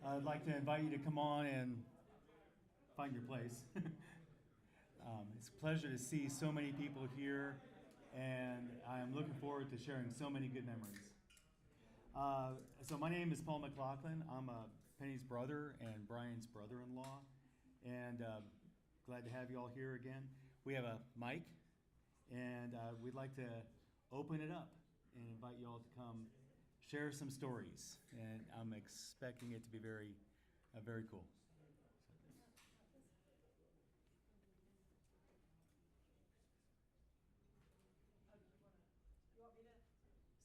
I'd like to invite you to come on and find your place. It's a pleasure to see so many people here, and I'm looking forward to sharing so many good memories. So my name is Paul McLaughlin. I'm Penny's brother and Brian's brother-in-law, and glad to have you all here again. We have a mic, and we'd like to open it up and invite you all to come share some stories, and I'm expecting it to be very cool. You want me to?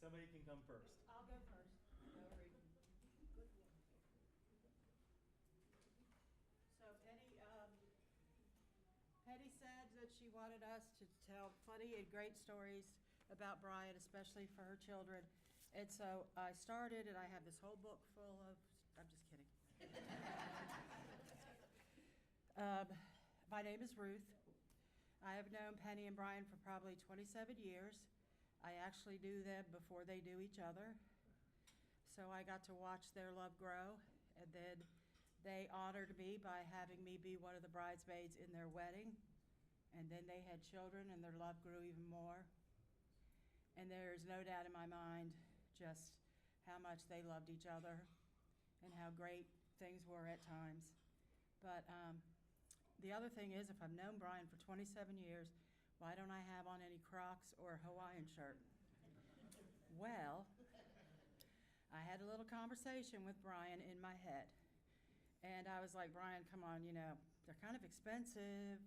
Somebody can come first. I'll go first. No worries. So Penny said that she wanted us to tell funny and great stories about Brian, especially for her children. And so I started, and I have this whole book full of, I'm just kidding. My name is Ruth. I have known Penny and Brian for probably 27 years. I actually knew them before they knew each other. So I got to watch their love grow, and then they honored me by having me be one of the bridesmaids in their wedding. And then they had children, and their love grew even more. And there's no doubt in my mind just how much they loved each other and how great things were at times. But the other thing is, if I've known Brian for 27 years, why don't I have on any Crocs or a Hawaiian shirt? Well, I had a little conversation with Brian in my head. And I was like, Brian, come on, they're kind of expensive,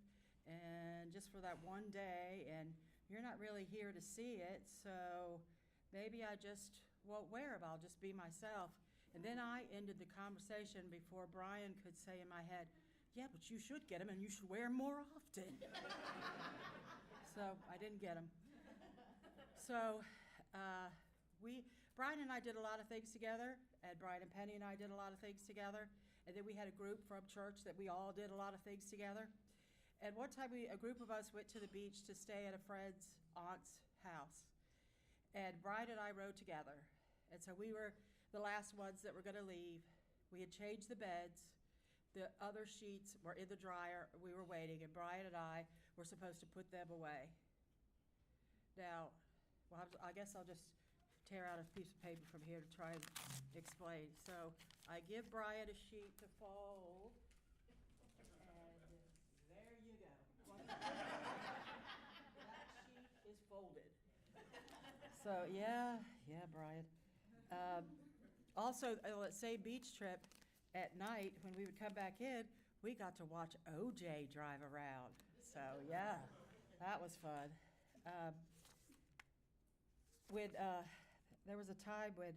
and just for that one day, and you're not really here to see it, so maybe I just won't wear them. I'll just be myself. And then I ended the conversation before Brian could say in my head, yeah, but you should get them, and you should wear them more often. So I didn't get them. So Brian and I did a lot of things together, and Brian and Penny and I did a lot of things together, and then we had a group from church that we all did a lot of things together. And one time a group of us went to the beach to stay at a friend's aunt's house. And Brian and I rode together. And so we were the last ones that were going to leave. We had changed the beds. The other sheets were in the dryer. We were waiting, and Brian and I were supposed to put them away. Now, I guess I'll just tear out a piece of paper from here to try and explain. So I give Brian a sheet to fold, and there you go. That sheet is folded. So yeah, Brian. Also, on that same beach trip, at night when we would come back in, we got to watch OJ drive around. So yeah, that was fun. There was a time when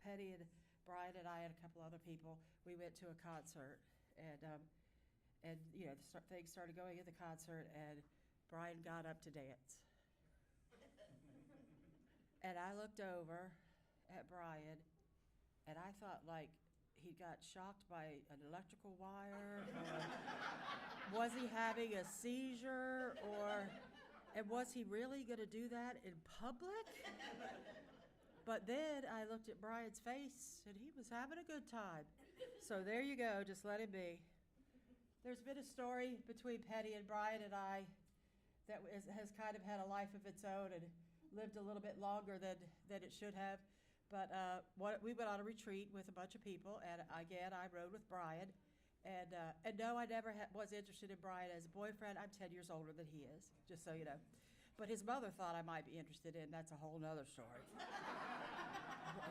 Penny and Brian and I and a couple other people, we went to a concert, and things started going at the concert, and Brian got up to dance. And I looked over at Brian, and I thought he got shocked by an electrical wire, or was he having a seizure, and was he really going to do that in public? But then I looked at Brian's face, and he was having a good time. So there you go, just let him be. There's been a story between Penny and Brian and I that has kind of had a life of its own and lived a little bit longer than it should have. But we went on a retreat with a bunch of people, and again, I rode with Brian. And no, I never was interested in Brian as a boyfriend. I'm 10 years older than he is, just so you know. But his mother thought I might be interested in. That's a whole nother story.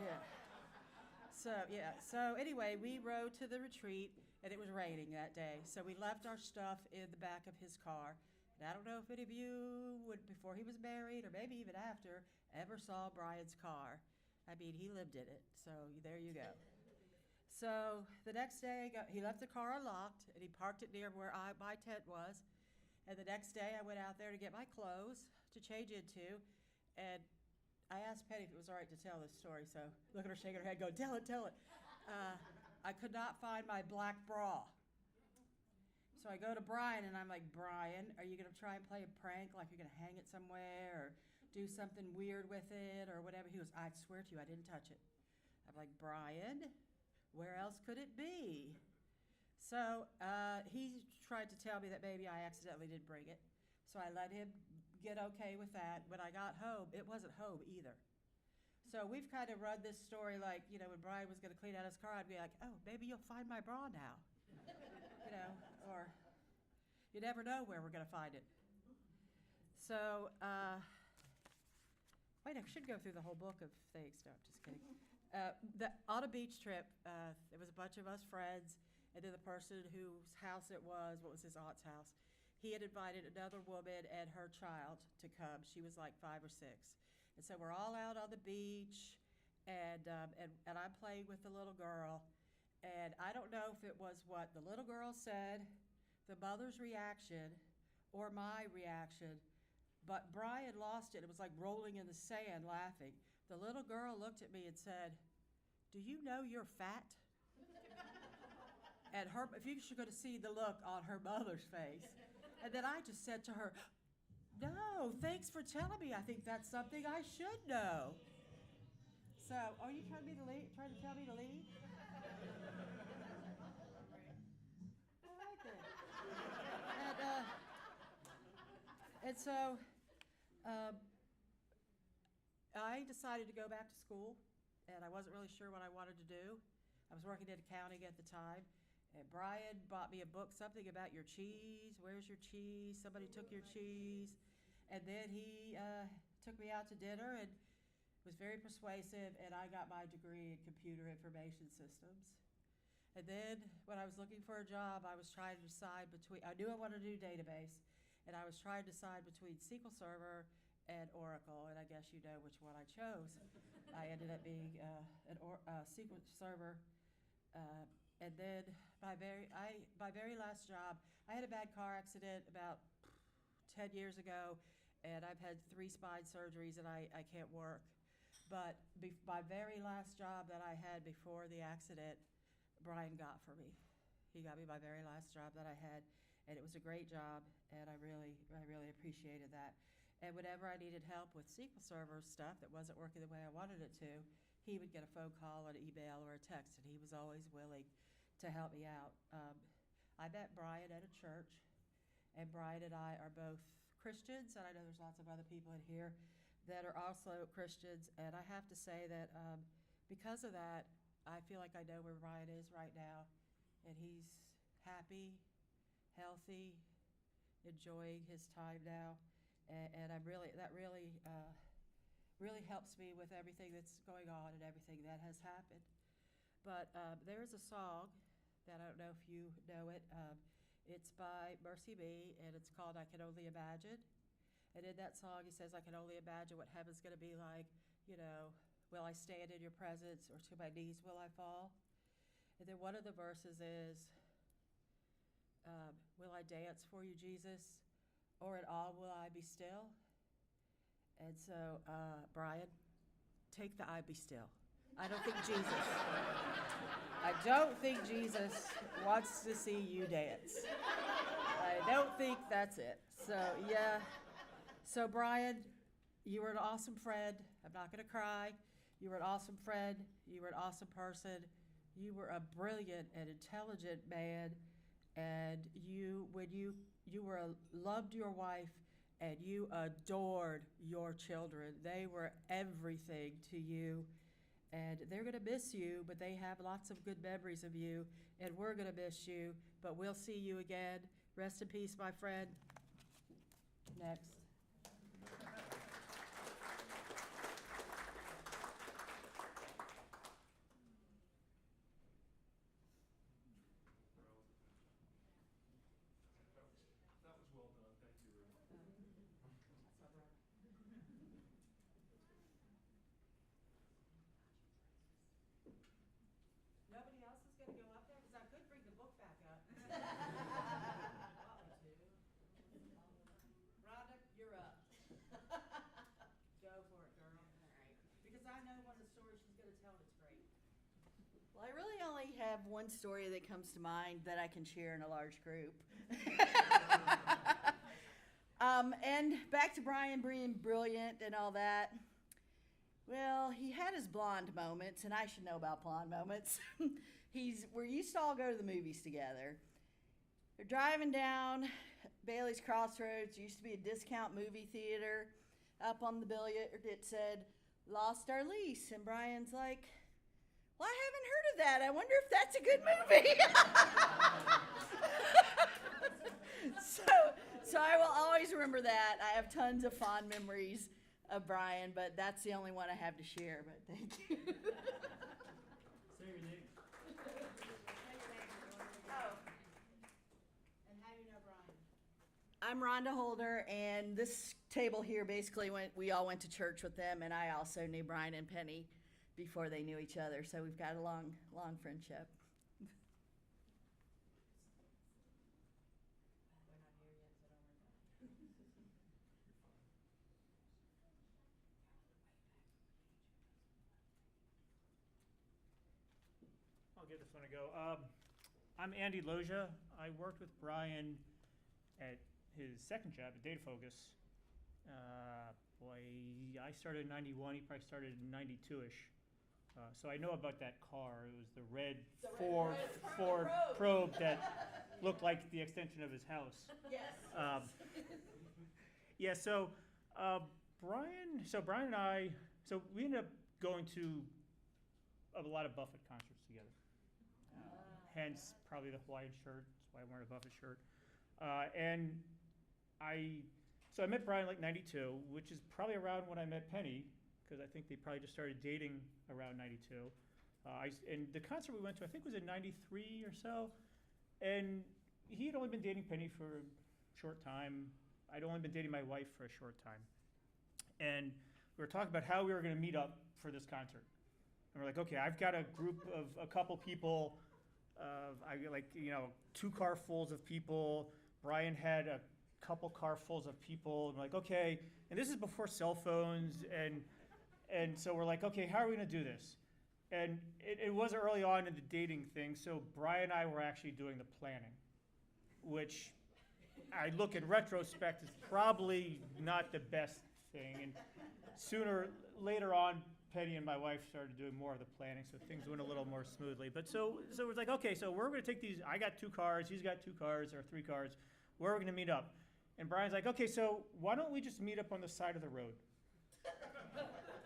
Yeah. So anyway, we rode to the retreat, and it was raining that day. So we left our stuff in the back of his car. And I don't know if any of you would, before he was married, or maybe even after, ever saw Brian's car. I mean, he lived in it, so there you go. So the next day, he left the car unlocked, and he parked it near where my tent was. And the next day, I went out there to get my clothes to change into, and I asked Penny if it was all right to tell this story, so look at her shaking her head, going, tell it. I could not find my black bra. So I go to Brian, and I'm like, Brian, are you going to try and play a prank, like you're going to hang it somewhere or do something weird with it or whatever? He goes, I swear to you, I didn't touch it. I'm like, Brian, Where else could it be? So he tried to tell me that maybe I accidentally did bring it. So I let him get okay with that. When I got home, it wasn't home either. So we've kind of run this story like, when Brian was going to clean out his car, I'd be like, oh, maybe you'll find my bra now. Or you never know where we're going to find it. So, wait, I should go through the whole book of things. No, just kidding. On a beach trip, there was a bunch of us friends, and then the person whose house it was, what was his aunt's house, he had invited another woman and her child to come. She was like 5 or 6. And so we're all out on the beach, and I'm playing with the little girl. And I don't know if it was what the little girl said, the mother's reaction, or my reaction, but Brian lost it. It was like rolling in the sand laughing. The little girl looked at me and said, do you know you're fat? And if you should go to see the look on her mother's face. And then I just said to her, no, thanks for telling me. I think that's something I should know. So, are you trying to tell me to leave? All right then. And so, I decided to go back to school, and I wasn't really sure what I wanted to do. I was working in accounting at the time, and Brian bought me a book, something about your cheese. Where's your cheese? Somebody took your cheese. And then he took me out to dinner and was very persuasive, and I got my degree in computer information systems. And then when I was looking for a job, I was trying to decide I knew I wanted to do database, and I was trying to decide between SQL Server and Oracle, and I guess you know which one I chose. I ended up being a SQL Server, and then my very last job, I had a bad car accident about 10 years ago, and I've had 3 spine surgeries, and I can't work. But my very last job that I had before the accident, Brian got for me. He got me my very last job that I had, and it was a great job, and I really appreciated that. And whenever I needed help with SQL Server stuff that wasn't working the way I wanted it to, he would get a phone call, an email, or a text, and he was always willing to help me out. I met Brian at a church, and Brian and I are both Christians, and I know there's lots of other people in here that are also Christians, and I have to say that because of that, I feel like I know where Brian is right now, and he's happy, healthy, enjoying his time now, and that really helps me with everything that's going on and everything that has happened. But there's a song that I don't know if you know it. It's by Mercy Me, and it's called I Can Only Imagine. And in that song, he says, I can only imagine what heaven's going to be like. Will I stand in your presence, or to my knees will I fall? And then one of the verses is, will I dance for you, Jesus, or in awe will I be still? And so, Brian, take the I be still. I don't think Jesus wants to see you dance. I don't think that's it. So, yeah. So, Brian, you were an awesome friend. I'm not going to cry. You were an awesome friend. You were an awesome person. You were a brilliant and intelligent man. And when you loved your wife, and you adored your children. They were everything to you. And they're going to miss you, but they have lots of good memories of you. And we're going to miss you, but we'll see you again. Rest in peace, my friend. Next. Nobody else is going to go up there? Because I could bring the book back up. Rhonda, you're up. Go for it, girl. All right. Because I know one of the stories she's going to tell that's great. Well, I really only have one story that comes to mind that I can share in a large group. And back to Brian being brilliant and all that. Well, he had his blonde moments, and I should know about blonde moments. We used to all go to the movies together. They're driving down Bailey's Crossroads. There used to be a discount movie theater. Up on the bill, it said, "Lost our lease." And Brian's like, "Well, I haven't heard of that. I wonder if that's a good movie." So I will always remember that. I have tons of fond memories of Brian, but that's the only one I have to share. But thank you. Say your name. Oh. And how do you know Brian? I'm Rhonda Holder, and this table here basically we all went to church with them, and I also knew Brian and Penny before they knew each other, so we've got a long friendship. I'll give this one a go. I'm Andy Loja. I worked with Brian at his second job at Data Focus. I started in 91. He probably started in 92-ish. So I know about that car. It was the red Ford Probe that looked like the extension of his house. Yes. Yeah, so Brian and I, we ended up going to a lot of Buffett concerts together. Hence, probably the Hawaiian shirt. That's why I'm wearing a Buffett shirt. So I met Brian like 92, which is probably around when I met Penny, because I think they probably just started dating around 92. And the concert we went to, I think, was in 93 or so. And he had only been dating Penny for a short time. I'd only been dating my wife for a short time. And we were talking about how we were going to meet up for this concert. And we're like, okay, I've got a group of a couple people. I got 2 car fulls of people. Brian had a couple car fulls of people. And we're like, okay, and this is before cell phones, and so we're like, okay, how are we gonna do this? And it was early on in the dating thing, so Brian and I were actually doing the planning, which I look in retrospect is probably not the best thing. And later on, Penny and my wife started doing more of the planning, so things went a little more smoothly. But so it was like, okay, so we're gonna take these. I got 2 cars, he's got 2 cars or 3 cars. Where are we gonna meet up? And Brian's like, okay, so why don't we just meet up on the side of the road?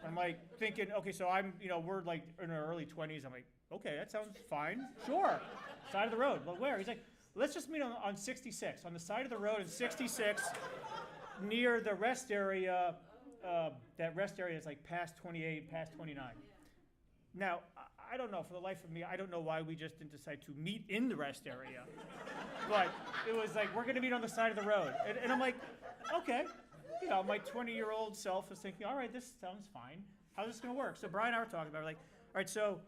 I'm like thinking, okay, so we're like in our early 20s. I'm like, okay, that sounds fine. Sure, side of the road. Well, where? He's like, let's just meet on 66, on the side of the road in 66, near the rest area. That rest area is like past 28, past 29. Now, I don't know, for the life of me, I don't know why we just didn't decide to meet in the rest area. But it was like, we're gonna meet on the side of the road. And I'm like, okay. My 20-year-old self was thinking, all right, this sounds fine. How's this gonna work? So Brian and I were talking about it, like, all right, so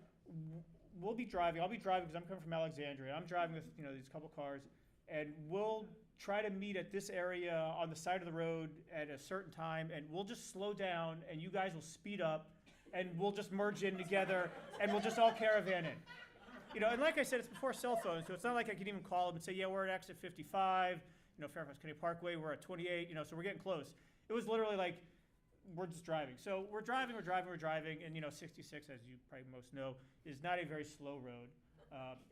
we'll be driving. I'll be driving because I'm coming from Alexandria. I'm driving with, these couple cars, and we'll try to meet at this area on the side of the road at a certain time, and we'll just slow down, and you guys will speed up, and we'll just merge in together, and we'll just all caravan in. And like I said, it's before cell phones, so it's not like I can even call them and say, yeah, we're at exit 55, Fairfax County Parkway, we're at 28, so we're getting close. It was literally like, we're just driving. So we're driving, and 66, as you probably most know, is not a very slow road.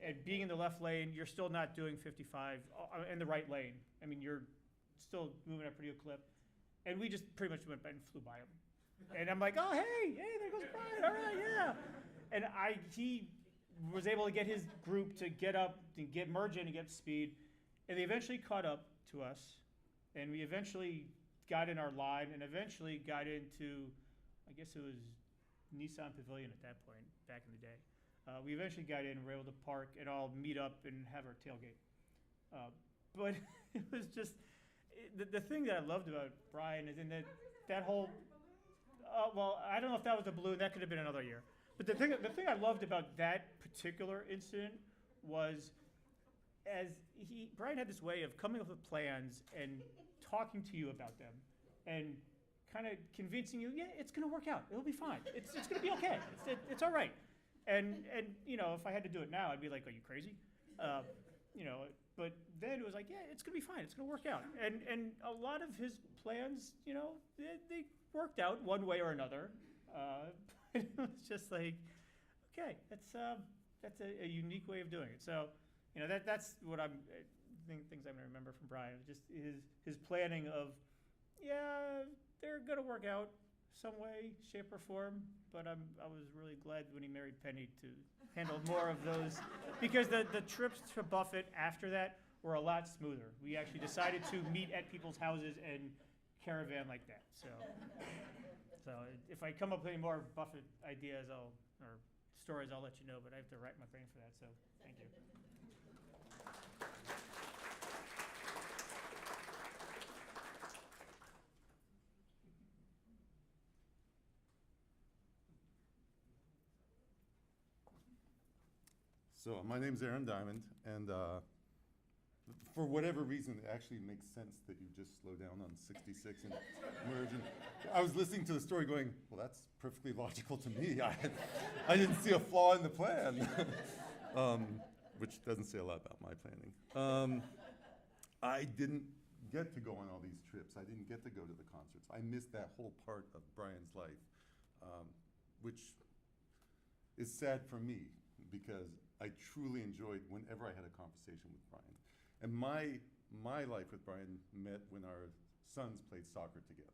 And being in the left lane, you're still not doing 55 in the right lane. I mean, you're still moving at a pretty good clip. And we just pretty much went by and flew by him. And I'm like, oh, hey, there goes Brian, all right, yeah. And he was able to get his group to get up and merge in and get up to speed. And they eventually caught up to us. And we eventually got in our line and eventually got into, I guess it was Nissan Pavilion at that point, back in the day. We eventually got in and were able to park and all meet up and have our tailgate. But it was just, the thing that I loved about Brian is in that whole, well, I don't know if that was a balloon, that could have been another year. But the thing I loved about that particular incident was Brian had this way of coming up with plans and talking to you about them and kind of convincing you, yeah, it's going to work out. It'll be fine. It's going to be okay. It's all right. And if I had to do it now, I'd be like, are you crazy? But then it was like, yeah, it's going to be fine. It's going to work out. And a lot of his plans, they worked out one way or another. But it was just like, okay, that's a unique way of doing it. So, that's what things I'm gonna remember from Brian. Just his planning of, yeah, they're gonna work out some way, shape, or form. But I was really glad when he married Penny to handle more of those, because the trips to Buffett after that were a lot smoother. We actually decided to meet at people's houses and caravan like that. So if I come up with any more Buffett ideas or stories, I'll let you know. But I have to rack my brain for that. So thank you. So my name's Aaron Diamond, and for whatever reason, it actually makes sense that you just slow down on 66 and merge. And I was listening to the story going, well, that's perfectly logical to me. I didn't see a flaw in the plan, which doesn't say a lot about my planning. I didn't get to go on all these trips. I didn't get to go to the concerts. I missed that whole part of Brian's life, which is sad for me, because I truly enjoyed whenever I had a conversation with Brian. And my life with Brian met when our sons played soccer together.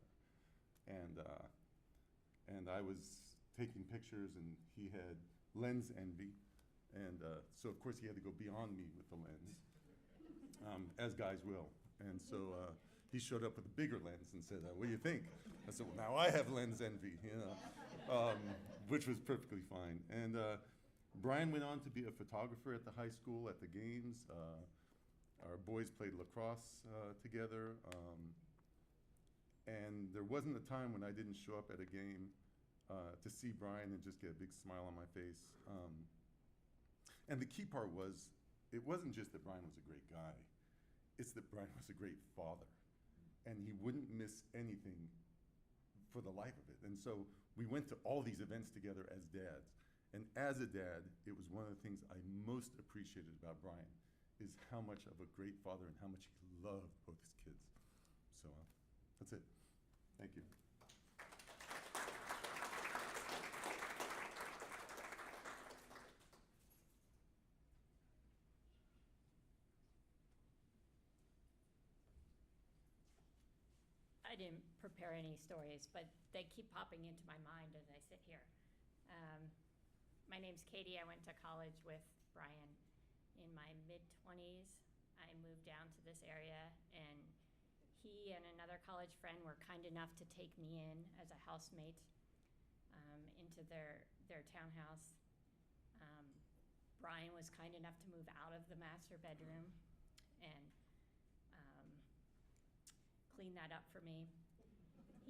And I was taking pictures, and he had lens envy. And so of course he had to go beyond me with the lens, as guys will. And so he showed up with a bigger lens and said, what do you think? I said, well, now I have lens envy, which was perfectly fine. And Brian went on to be a photographer at the high school, at the games. Our boys played lacrosse together. And there wasn't a time when I didn't show up at a game to see Brian and just get a big smile on my face. And the key part was, it wasn't just that Brian was a great guy, it's that Brian was a great father. And he wouldn't miss anything for the life of it. And so we went to all these events together as dads. And as a dad, it was one of the things I most appreciated about Brian, is how much of a great father and how much he loved both his kids. So that's it. Thank you. I didn't prepare any stories, but they keep popping into my mind as I sit here. My name's Katie. I went to college with Brian in my mid-20s. I moved down to this area, and he and another college friend were kind enough to take me in as a housemate into their townhouse. Brian was kind enough to move out of the master bedroom and clean that up for me.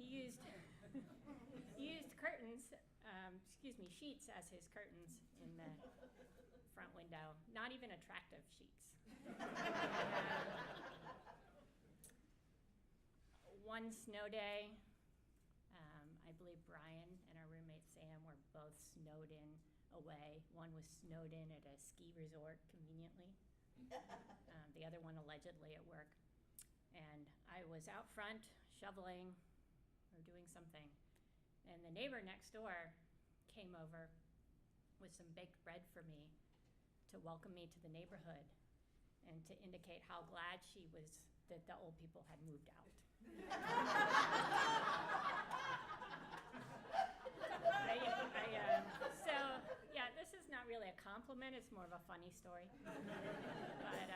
He used curtains, sheets as his curtains in the front window. Not even attractive sheets. One snow day, I believe Brian and our roommate Sam were both snowed in away. One was snowed in at a ski resort, conveniently. The other one allegedly at work. And I was out front shoveling or doing something. And the neighbor next door came over with some baked bread for me to welcome me to the neighborhood and to indicate how glad she was that the old people had moved out. So, yeah, this is not really a compliment. It's more of a funny story. But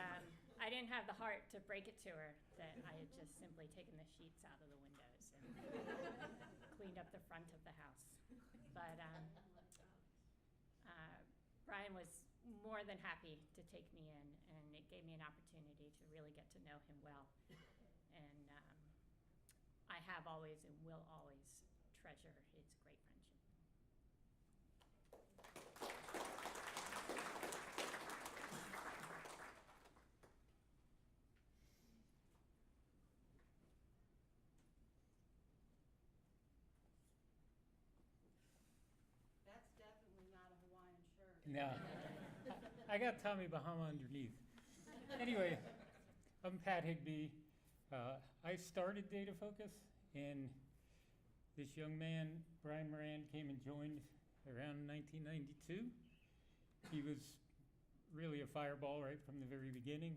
I didn't have the heart to break it to her that I had just simply taken the sheets out of the windows and cleaned up the front of the house. But Brian was more than happy to take me in, and it gave me an opportunity to really get to know him well. And I have always and will always treasure his great friendship. That's definitely not a Hawaiian shirt. No, I got Tommy Bahama underneath. Anyway, I'm Pat Higbee. I started Data Focus in This young man, Brian Moran, came and joined around 1992. He was really a fireball right from the very beginning.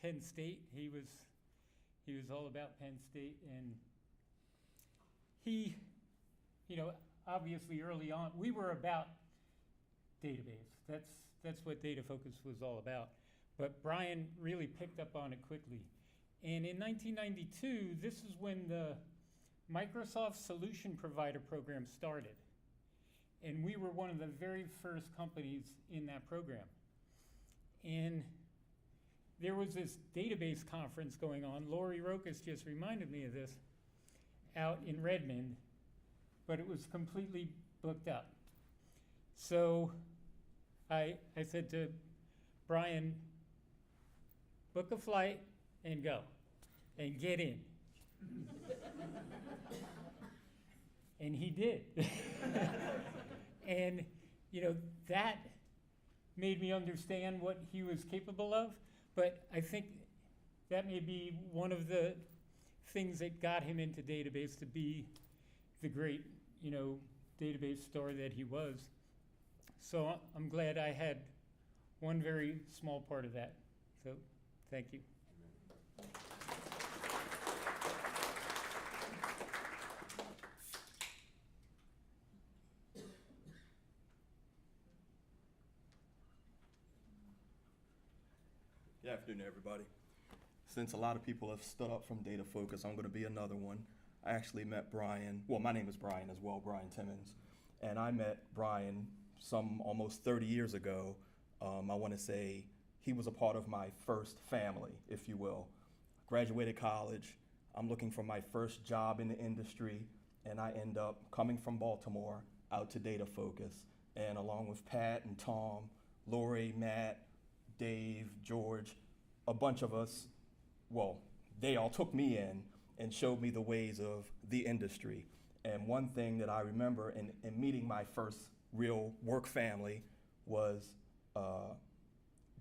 Penn State, he was all about Penn State, and he, obviously early on, we were about database. That's what Data Focus was all about. But Brian really picked up on it quickly. And in 1992, this is when the Microsoft Solution Provider program started. And we were one of the very first companies in that program. And there was this database conference going on. Lori Rokas just reminded me of this, out in Redmond, but it was completely booked up. So I said to Brian, book a flight and go, and get in. And he did. And, that made me understand what he was capable of, but I think that may be one of the things that got him into database to be the great, database star that he was. So I'm glad I had one very small part of that. So thank you. Good afternoon, everybody. Since a lot of people have stood up from Data Focus, I'm going to be another one. I actually met Brian, well, my name is Brian as well, Brian Timmons, and I met Brian some almost 30 years ago. I want to say he was a part of my first family, if you will. Graduated college, I'm looking for my first job in the industry, and I end up coming from Baltimore out to Data Focus, and along with Pat and Tom, Lori, Matt, Dave, George, a bunch of us, well, they all took me in and showed me the ways of the industry. And one thing that I remember in meeting my first real work family was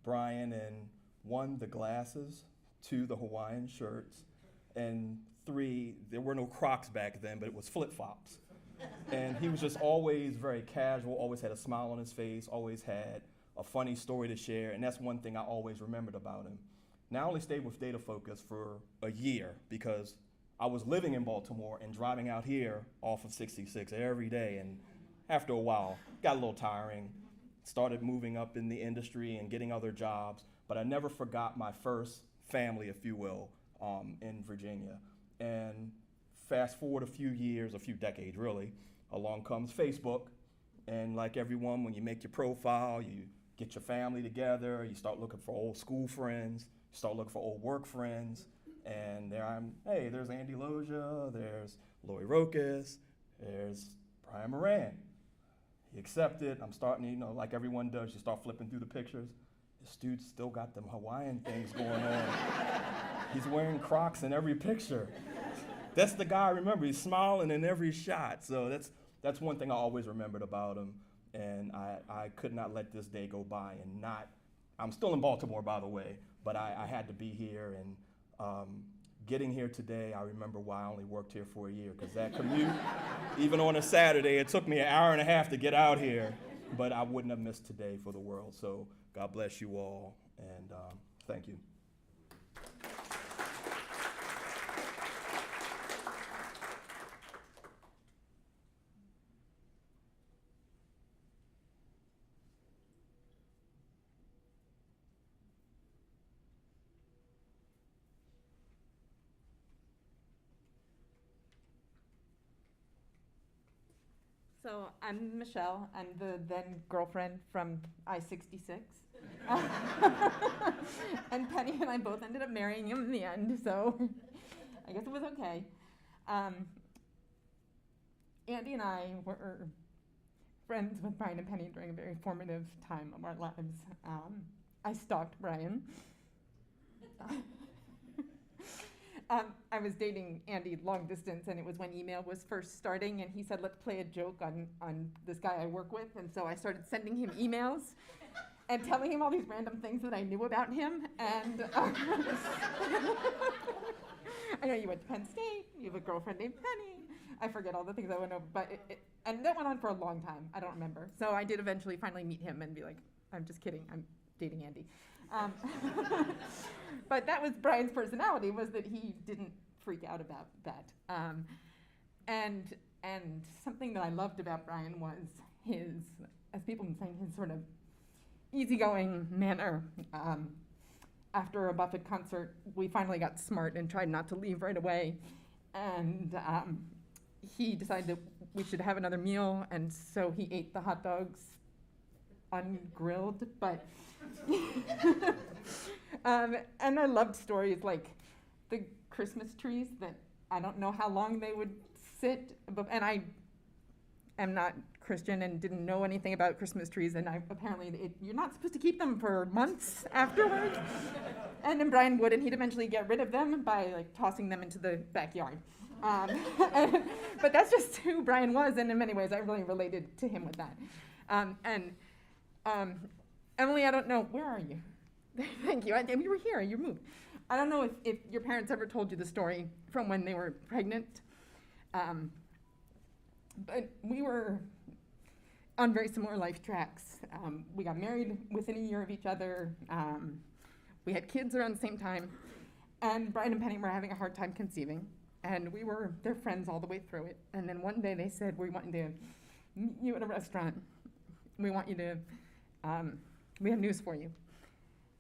Brian and 1, the glasses, 2, the Hawaiian shirts, and 3, there were no Crocs back then, but it was flip-flops. And he was just always very casual, always had a smile on his face, always had a funny story to share, and that's one thing I always remembered about him. Now I only stayed with Data Focus for a year because I was living in Baltimore and driving out here off of 66 every day, and after a while, got a little tiring, started moving up in the industry and getting other jobs, but I never forgot my first family, if you will, in Virginia. And fast forward a few years, a few decades really, along comes Facebook, and like everyone, when you make your profile, you get your family together, you start looking for old school friends, you start looking for old work friends, and hey, there's Andy Loja, there's Lori Rokas, there's Brian Moran. You accept it, I'm starting, like everyone does, you start flipping through the pictures. This dude's still got them Hawaiian things going on. He's wearing Crocs in every picture. That's the guy I remember, he's smiling in every shot. So that's one thing I always remembered about him. And I could not let this day go by and I'm still in Baltimore, by the way, but I had to be here. And getting here today, I remember why I only worked here for a year, because that commute, even on a Saturday, it took me an hour and a half to get out here, but I wouldn't have missed today for the world. So God bless you all, and thank you. So I'm Michelle. I'm the then girlfriend from I-66. And Penny and I both ended up marrying him in the end, so I guess it was okay. Andy and I were friends with Brian and Penny during a very formative time of our lives. I stalked Brian. I was dating Andy long distance, and it was when email was first starting, and he said, let's play a joke on this guy I work with, and so I started sending him emails and telling him all these random things that I knew about him, and I know you went to Penn State. You have a girlfriend named Penny. I forget all the things I went over, but and that went on for a long time. I don't remember. So I did eventually finally meet him and be like, I'm just kidding. I'm dating Andy. But that was Brian's personality, was that he didn't freak out about that. And something that I loved about Brian was his, as people have been saying, his sort of easygoing manner. After a Buffett concert, we finally got smart and tried not to leave right away. And he decided that we should have another meal, and so he ate the hot dogs ungrilled, but and I loved stories like the Christmas trees that I don't know how long they would sit, and I am not Christian and didn't know anything about Christmas trees, and apparently you're not supposed to keep them for months afterwards. And then Brian would, and he'd eventually get rid of them by like tossing them into the backyard. But that's just who Brian was, and in many ways I really related to him with that. Emily, I don't know, where are you? Thank you. You were here, you moved. I don't know if your parents ever told you the story from when they were pregnant, but we were on very similar life tracks. We got married within a year of each other. We had kids around the same time, and Brian and Penny were having a hard time conceiving, and we were their friends all the way through it. And then one day they said, we want you to meet you at a restaurant. We want you to, we have news for you.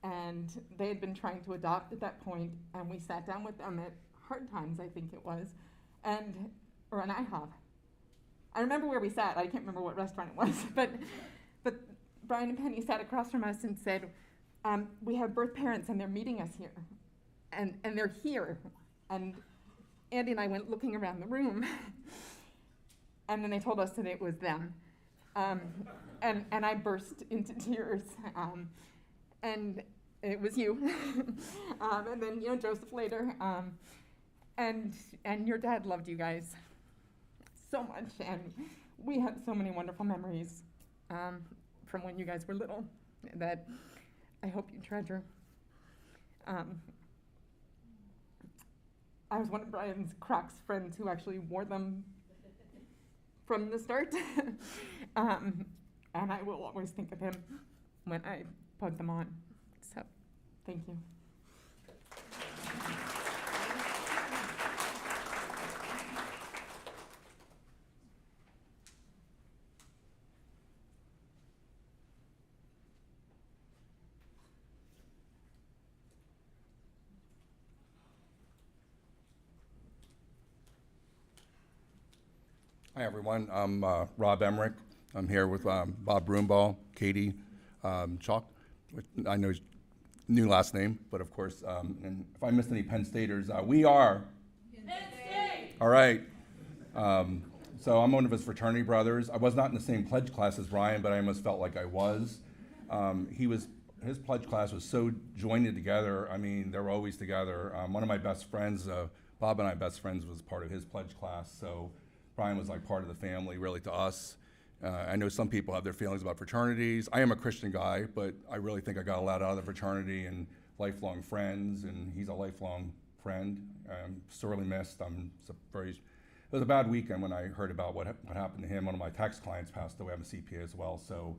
And they had been trying to adopt at that point, and we sat down with them at Hard Times, I think it was, or an IHOP. I remember where we sat. I can't remember what restaurant it was, but Brian and Penny sat across from us and said, we have birth parents, and they're meeting us here, and they're here. And Andy and I went looking around the room, and then they told us that it was them. And I burst into tears. And it was you. And then, Joseph later. And your dad loved you guys so much. And we had so many wonderful memories from when you guys were little that I hope you treasure. I was one of Brian's Crocs friends who actually wore them from the start. And I will always think of him when I put them on. So, thank you. Hi, everyone. I'm Rob Emmerich. I'm here with Bob Broomball, Katie Chalk. I know his new last name, but of course, and if I missed any Penn Staters, we are Penn State. All right. So I'm one of his fraternity brothers. I was not in the same pledge class as Brian, but I almost felt like I was. His pledge class was so joined together. I mean, they were always together. One of my best friends, Bob and I best friends, was part of his pledge class. So Brian was like part of the family, really, to us. I know some people have their feelings about fraternities. I am a Christian guy, but I really think I got a lot out of the fraternity and lifelong friends, and he's a lifelong friend. I'm sorely missed. It was a bad weekend when I heard about what happened to him. One of my tax clients passed away. I'm a CPA as well, so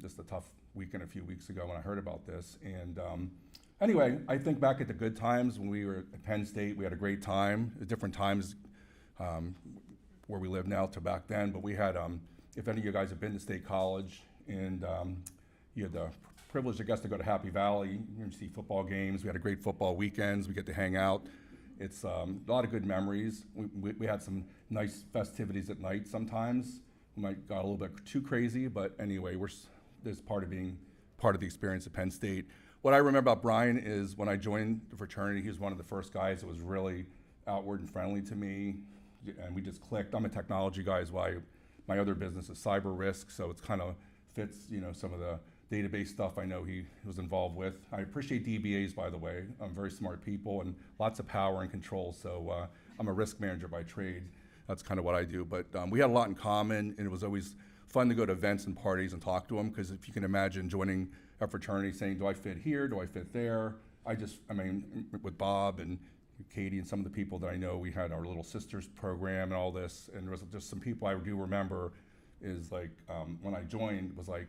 just a tough weekend a few weeks ago when I heard about this. And anyway, I think back at the good times when we were at Penn State. We had a great time. At different times where we live now to back then, but we had, if any of you guys have been to State College, and you had the privilege, I guess, to go to Happy Valley, you see football games. We had a great football weekends. We get to hang out. It's a lot of good memories. We had some nice festivities at night sometimes. We might got a little bit too crazy, but anyway, there's part of being part of the experience at Penn State. What I remember about Brian is when I joined the fraternity, he was one of the first guys that was really outward and friendly to me, and we just clicked. I'm a technology guy as well. My other business is cyber risk, so it's kind of fits, some of the database stuff I know he was involved with. I appreciate DBAs, by the way. Very smart people and lots of power and control, so I'm a risk manager by trade. That's kind of what I do, but we had a lot in common, and it was always fun to go to events and parties and talk to him, because if you can imagine joining a fraternity saying, do I fit here, do I fit there? With Bob and Katie and some of the people that I know. We had our Little Sisters program and all this, and there was just some people I do remember is like, when I joined, was like,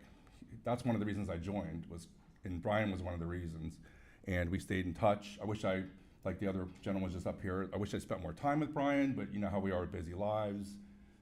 that's one of the reasons I joined, was, and Brian was one of the reasons, and we stayed in touch. I wish I, like the other gentleman was just up here, I wish I spent more time with Brian, but you know how we are with busy lives.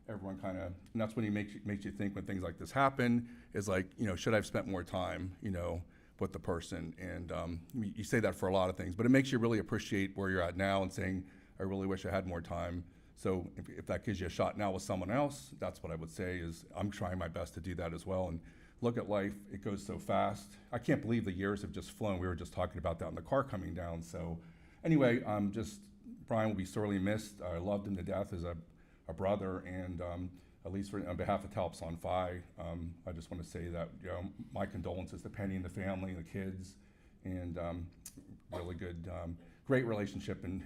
Everyone kind of, and that's when he makes you think when things like this happen, is like, you know, should I have spent more time, you know, with the person? And you say that for a lot of things, but it makes you really appreciate where you're at now and saying, I really wish I had more time. So if that gives you a shot now with someone else, that's what I would say is I'm trying my best to do that as well. And look at life, it goes so fast. I can't believe the years have just flown. We were just talking about that in the car coming down. So anyway, Brian will be sorely missed. I loved him to death as a brother, and at least on behalf of Talpson Phi, I just want to say that, you know, my condolences to Penny and the family and the kids, and really good, great relationship, and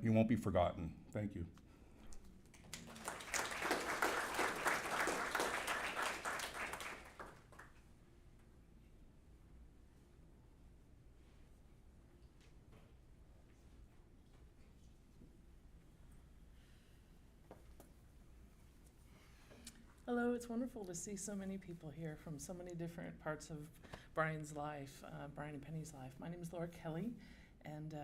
he won't be forgotten. Thank you. Hello, it's wonderful to see so many people here from so many different parts of Brian's life, Brian and Penny's life. My name is Laura Kelly, and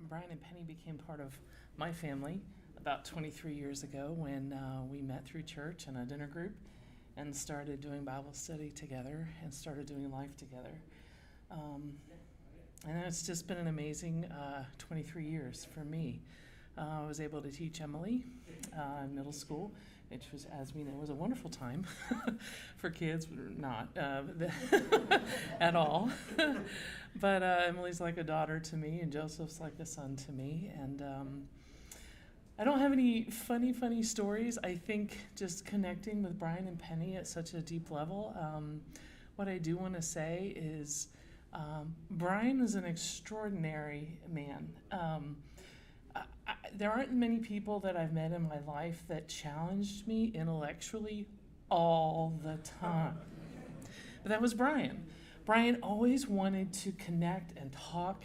Brian and Penny became part of my family about 23 years ago when we met through church and a dinner group and started doing Bible study together and started doing life together. And it's just been an amazing 23 years for me. I was able to teach Emily in middle school, which was, as we know, was a wonderful time for kids, but not at all. But Emily's like a daughter to me, and Joseph's like a son to me. And I don't have any funny stories. I think just connecting with Brian and Penny at such a deep level, what I do want to say is Brian is an extraordinary man. There aren't many people that I've met in my life that challenged me intellectually all the time. But that was Brian. Brian always wanted to connect and talk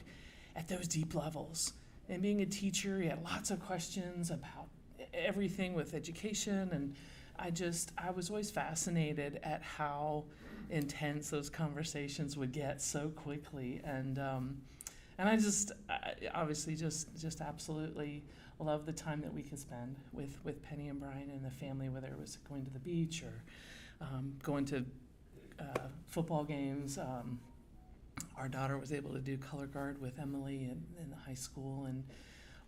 at those deep levels. And being a teacher, he had lots of questions about everything with education, and I was always fascinated at how intense those conversations would get so quickly. And I obviously just absolutely love the time that we could spend with Penny and Brian and the family, whether it was going to the beach or going to football games. Our daughter was able to do color guard with Emily in the high school, and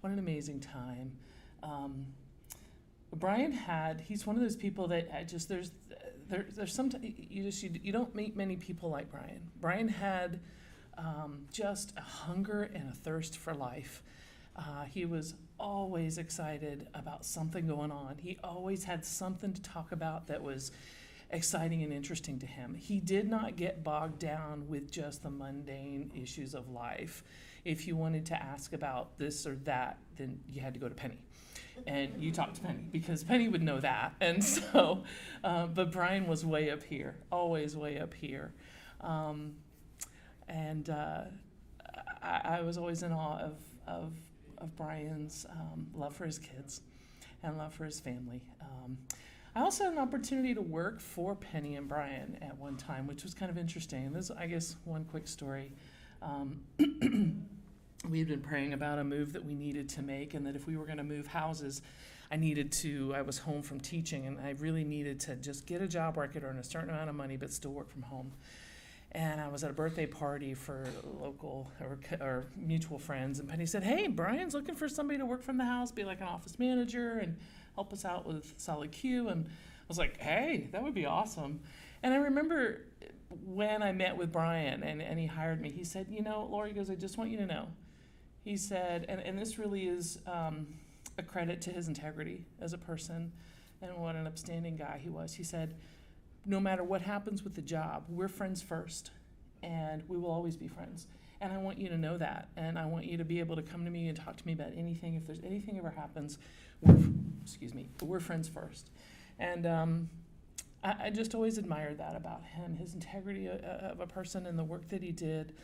what an amazing time. Brian he's one of those people that there's sometimes you don't meet many people like Brian. Brian had just a hunger and a thirst for life. He was always excited about something going on. He always had something to talk about that was exciting and interesting to him. He did not get bogged down with just the mundane issues of life. If you wanted to ask about this or that, then you had to go to Penny. And you talked to Penny, because Penny would know that. And so, but Brian was way up here, always way up here. And I was always in awe of Brian's love for his kids and love for his family. I also had an opportunity to work for Penny and Brian at one time, which was kind of interesting. And this, I guess, one quick story. We had been praying about a move that we needed to make, and that if we were going to move houses, I was home from teaching, and I really needed to just get a job where I could earn a certain amount of money but still work from home. And I was at a birthday party for local or mutual friends, and Penny said, "Hey, Brian's looking for somebody to work from the house, be like an office manager, and help us out with Solid Q." And I was like, "Hey, that would be awesome." And I remember when I met with Brian and he hired me, he said, "Laura," he goes, "I just want you to know," he said, and this really is a credit to his integrity as a person and what an upstanding guy he was. He said, "No matter what happens with the job, we're friends first, and we will always be friends. And I want you to know that, and I want you to be able to come to me and talk to me about anything. If there's anything ever happens, we're friends first." And I just always admired that about him, his integrity of a person and the work that he did.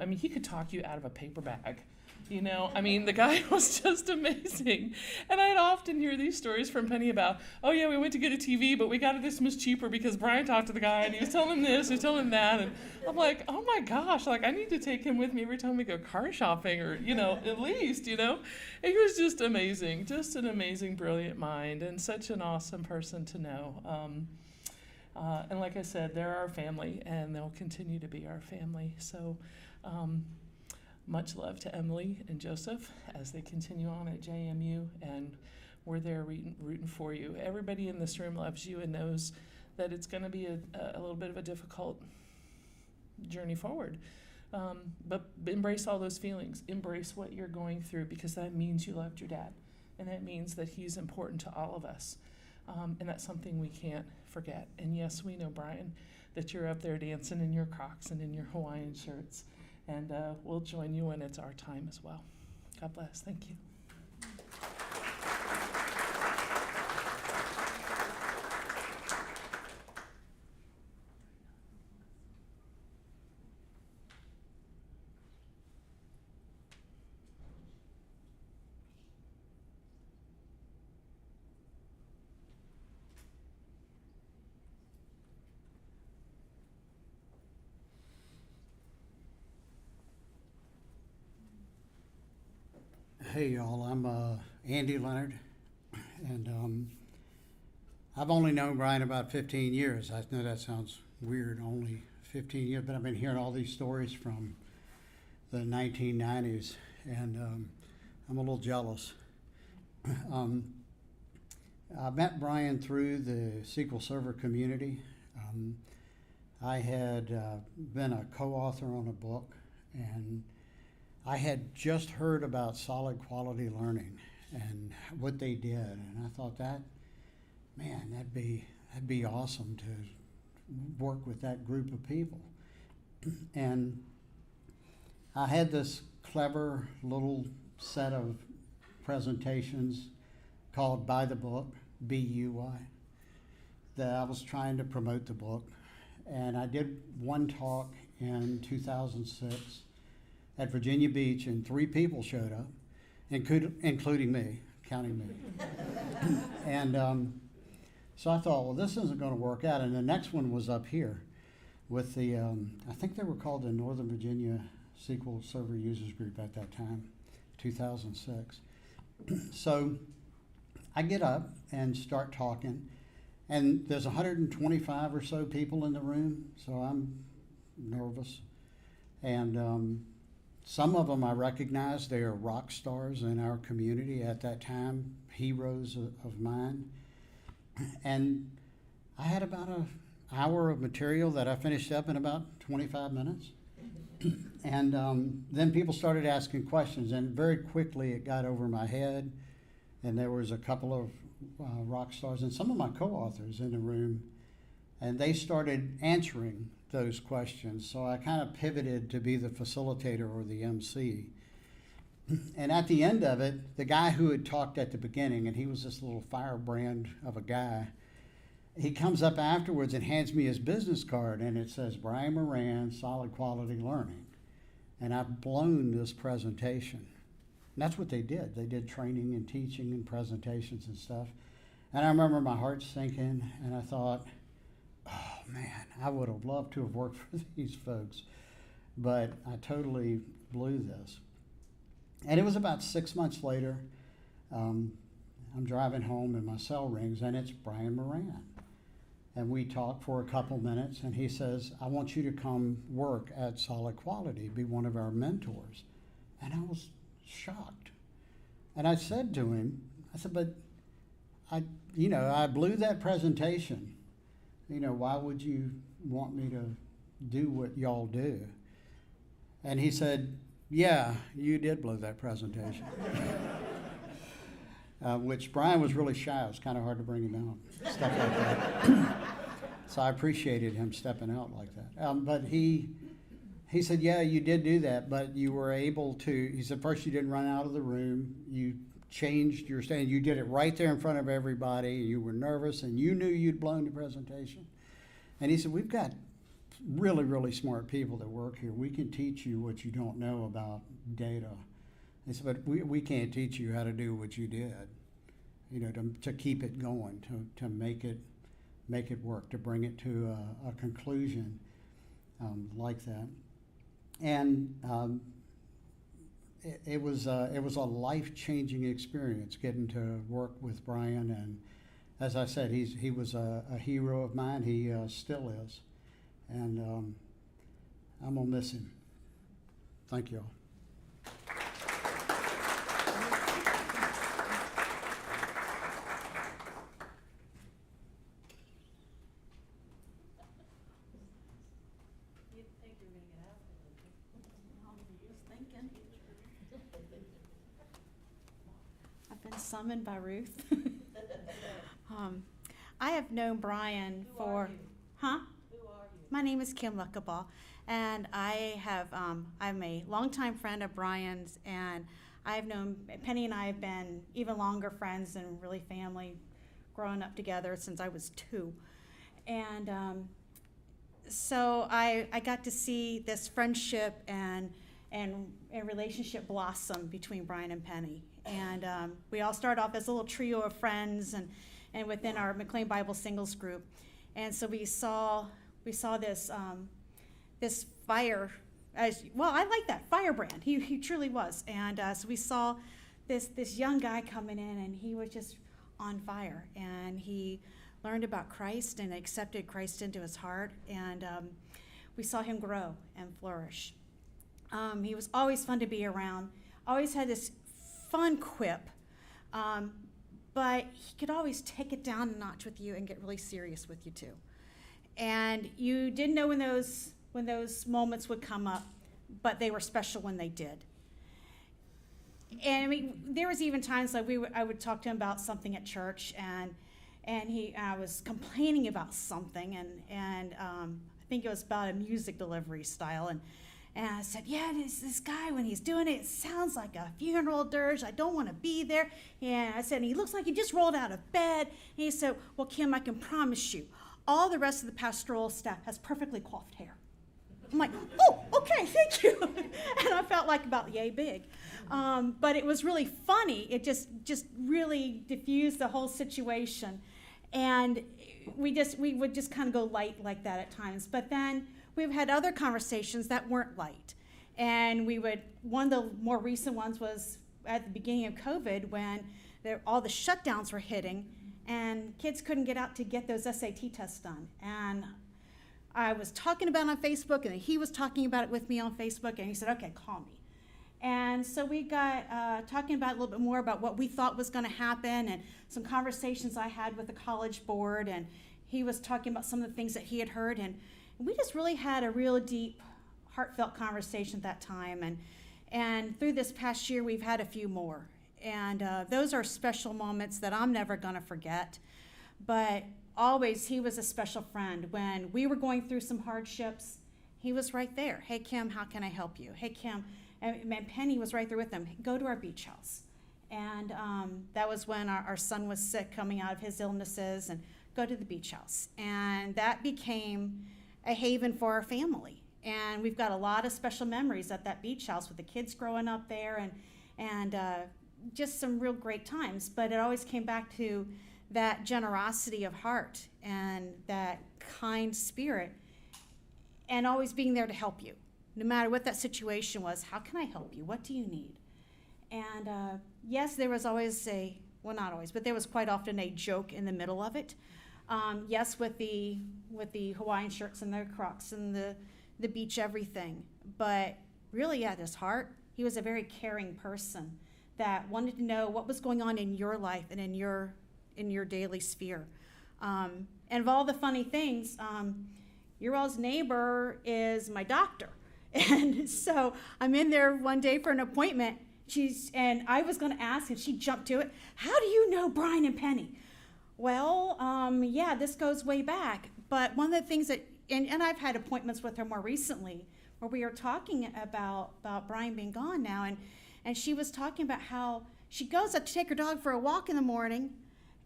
He could talk you out of a paper bag You know, I mean, the guy was just amazing. And I'd often hear these stories from Penny about, oh yeah, we went to get a TV, but we got it this much cheaper because Brian talked to the guy and he was telling him this, he was telling him that. And I'm like, oh my gosh, like I need to take him with me every time we go car shopping, or, you know, at least, you know. He was just amazing, just an amazing, brilliant mind, and such an awesome person to know. And like I said, they're our family, and they'll continue to be our family. So much love to Emily and Joseph as they continue on at JMU, and we're there rooting for you. Everybody in this room loves you and knows that it's going to be a little bit of a difficult journey forward. But embrace all those feelings. Embrace what you're going through, because that means you loved your dad, and that means that he's important to all of us. And that's something we can't forget. And yes, we know, Brian, that you're up there dancing in your Crocs and in your Hawaiian shirts. And we'll join you when it's our time as well. God bless. Thank you. Hey y'all, I'm Andy Leonard, and I've only known Brian about 15 years. I know that sounds weird, only 15 years, but I've been hearing all these stories from the 1990s, and I'm a little jealous. I met Brian through the SQL Server community. I had been a co-author on a book, and I had just heard about solid quality learning and what they did, and I thought that'd be awesome to work with that group of people. And I had this clever little set of presentations called By the Book, B-U-Y, that I was trying to promote the book. And I did one talk in 2006 at Virginia Beach, and 3 people showed up, including me, counting me. And so I thought, well, this isn't going to work out. And the next one was up here with the, I think they were called the Northern Virginia SQL Server Users Group at that time, 2006. So I get up and start talking, and there's 125 or so people in the room, so I'm nervous. And some of them I recognize. They are rock stars in our community at that time, heroes of mine. And I had about an hour of material that I finished up in about 25 minutes. And then people started asking questions, and very quickly it got over my head. And there was a couple of rock stars and some of my co-authors in the room, and they started answering those questions. So I kind of pivoted to be the facilitator or the MC. And at the end of it, the guy who had talked at the beginning, and he was this little firebrand of a guy, he comes up afterwards and hands me his business card, and it says, Brian Moran, Solid Quality Learning. And I've blown this presentation. And that's what they did. They did training and teaching and presentations and stuff. And I remember my heart sinking, and I thought, oh man, I would have loved to have worked for these folks, but I totally blew this. And it was about 6 months later, I'm driving home and my cell rings, and it's Brian Moran. And we talk for a couple minutes, and he says, I want you to come work at Solid Quality, be one of our mentors. And I was shocked. And I said to him, I said, but I blew that presentation. Why would you want me to do what y'all do? And he said, yeah, you did blow that presentation. Which Brian was really shy. It was kind of hard to bring him out, stuff like that. So I appreciated him stepping out like that. But he said, yeah, you did do that, but you were able to, he said, first you didn't run out of the room. You changed your stand. You did it right there in front of everybody. You were nervous, and you knew you'd blown the presentation. And he said, we've got really, really smart people that work here. We can teach you what you don't know about data. They said, but we can't teach you how to do what you did, you know, to keep it going, to make it work, to bring it to a conclusion like that. And it was a life-changing experience getting to work with Brian. And as I said, he was a hero of mine. He still is. And I'm going to miss him. Thank you all. I've been summoned by Ruth. I have known Brian for, huh? Who are you? My name is Kim Luckabaugh, and I'm a longtime friend of Brian's, and I've known, Penny and I have been even longer friends and really family, growing up together since I was 2. And so I got to see this friendship and relationship blossom between Brian and Penny. And we all started off as a little trio of friends and within our McLean Bible Singles group. And so we saw this this fire, as well, I like that, firebrand. He truly was. And so we saw this young guy coming in, and he was just on fire. And he learned about Christ and accepted Christ into his heart. And we saw him grow and flourish. He was always fun to be around, always had this fun quip, but he could always take it down a notch with you and get really serious with you too. And you didn't know when those moments would come up, but they were special when they did. And I mean, there was even times like I would talk to him about something at church, and I was complaining about something, and I think it was about a music delivery style, and I said, yeah, this guy, when he's doing it, it sounds like a funeral dirge. I don't want to be there. And I said, he looks like he just rolled out of bed. And he said, well, Kim, I can promise you, all the rest of the pastoral staff has perfectly coiffed hair. I'm like, oh, okay, thank you. And I felt like about yay big. But it was really funny. It just really diffused the whole situation. And we would just kind of go light like that at times. But then we've had other conversations that weren't light. And one of the more recent ones was at the beginning of COVID when all the shutdowns were hitting and kids couldn't get out to get those SAT tests done. And I was talking about it on Facebook, and he was talking about it with me on Facebook, and he said, okay, call me. And so we got talking about a little bit more about what we thought was going to happen, and some conversations I had with the college board, and he was talking about some of the things that he had heard, and we just really had a real deep, heartfelt conversation at that time. And through this past year, we've had a few more. And those are special moments that I'm never going to forget. But always, he was a special friend. When we were going through some hardships, he was right there. Hey, Kim, how can I help you? Hey, Kim. And Penny was right there with him. Go to our beach house. And that was when our son was sick, coming out of his illnesses, and go to the beach house. And that became a haven for our family. And we've got a lot of special memories at that beach house with the kids growing up there, and just some real great times. But it always came back to that generosity of heart and that kind spirit, and always being there to help you. No matter what that situation was, how can I help you? What do you need? And yes, there was always well, not always, but there was quite often a joke in the middle of it. Yes, with the Hawaiian shirts and the Crocs and the beach everything. But really at his heart, he was a very caring person that wanted to know what was going on in your life and in your daily sphere. And of all the funny things, your all's neighbor is my doctor. And so I'm in there one day for an appointment. And I was going to ask, and she jumped to it. How do you know Brian and Penny? Well, yeah, this goes way back. But one of the things that, and I've had appointments with her more recently, where we are talking about Brian being gone now. And she was talking about how she goes up to take her dog for a walk in the morning,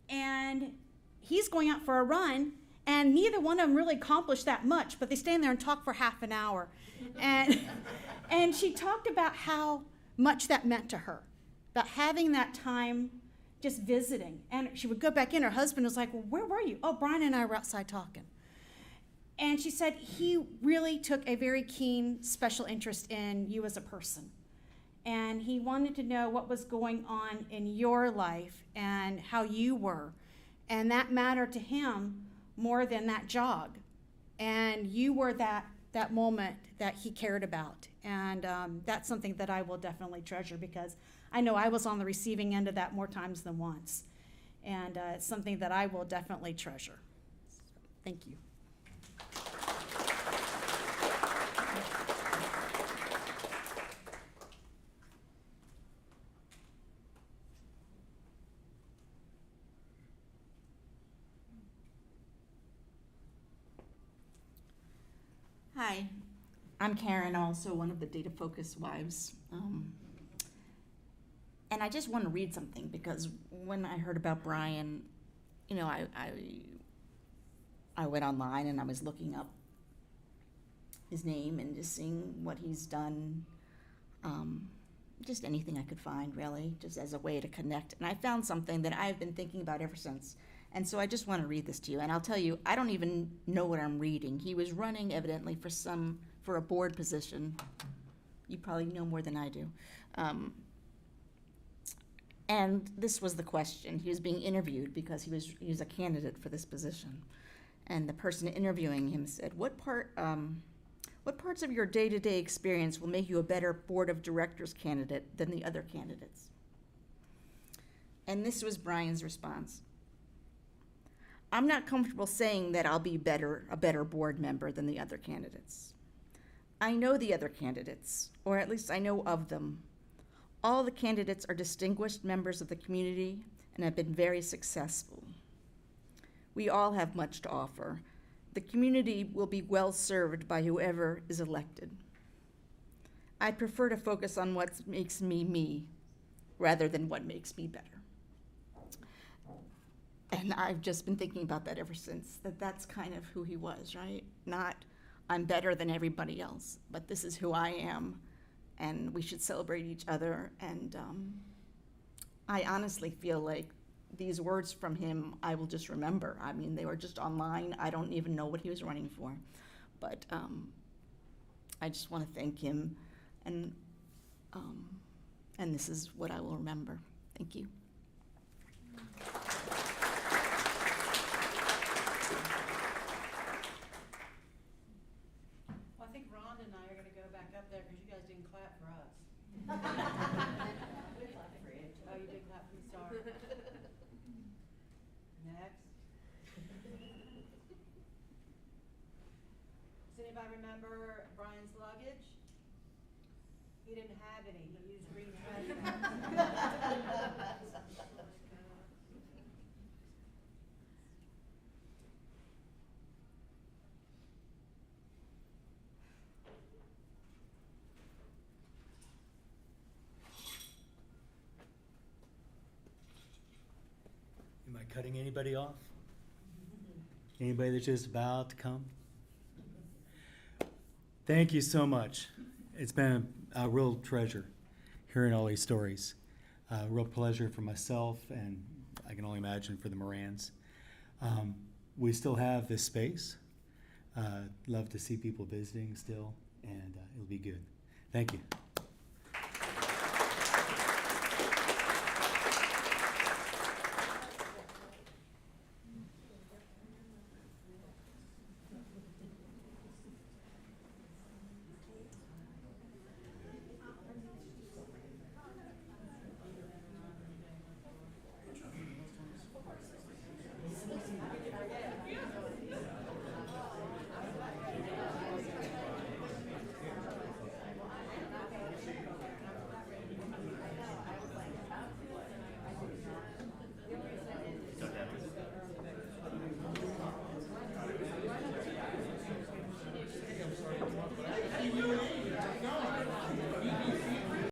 and he's going out for a run, and neither one of them really accomplished that much, but they stand there and talk for half an hour. And she talked about how much that meant to her, about having that time just visiting. And she would go back in. Her husband was like, well, where were you? Oh, Brian and I were outside talking. And she said he really took a very keen special interest in you as a person. And he wanted to know what was going on in your life and how you were. And that mattered to him more than that jog. And you were that moment that he cared about. And that's something that I will definitely treasure, because I know I was on the receiving end of that more times than once. And it's something that I will definitely treasure. Thank you. Hi, I'm Karen, also one of the Data Focus wives. And I just want to read something, because when I heard about Brian, you know, I went online and I was looking up his name and just seeing what he's done. Just anything I could find, really, just as a way to connect. And I found something that I've been thinking about ever since. And so I just want to read this to you. And I'll tell you, I don't even know what I'm reading. He was running, evidently, for a board position. You probably know more than I do. And this was the question. He was being interviewed because he was a candidate for this position. And the person interviewing him said, what parts of your day-to-day experience will make you a better board of directors candidate than the other candidates? And this was Brian's response. I'm not comfortable saying that I'll be a better board member than the other candidates. I know the other candidates, or at least I know of them. All the candidates are distinguished members of the community and have been very successful. We all have much to offer. The community will be well served by whoever is elected. I'd prefer to focus on what makes me me, rather than what makes me better. And I've just been thinking about that ever since, that's kind of who he was, right? Not, I'm better than everybody else, but this is who I am, and we should celebrate each other. And I honestly feel like these words from him, I will just remember. I mean, they were just online. I don't even know what he was running for. But I just want to thank him, and this is what I will remember. Thank you. Well, I think Rhonda and I are going to go back up there because you guys didn't clap for us. We clapped for you. Oh, you did clap for me, sorry. Next. Does anybody remember Brian's luggage? He didn't have any. He used green trash bags. Am I cutting anybody off? Anybody that's just about to come? Thank you so much. It's been a real treasure hearing all these stories. A real pleasure for myself, and I can only imagine for the Morans. We still have this space. Love to see people visiting still, and it'll be good. Thank you.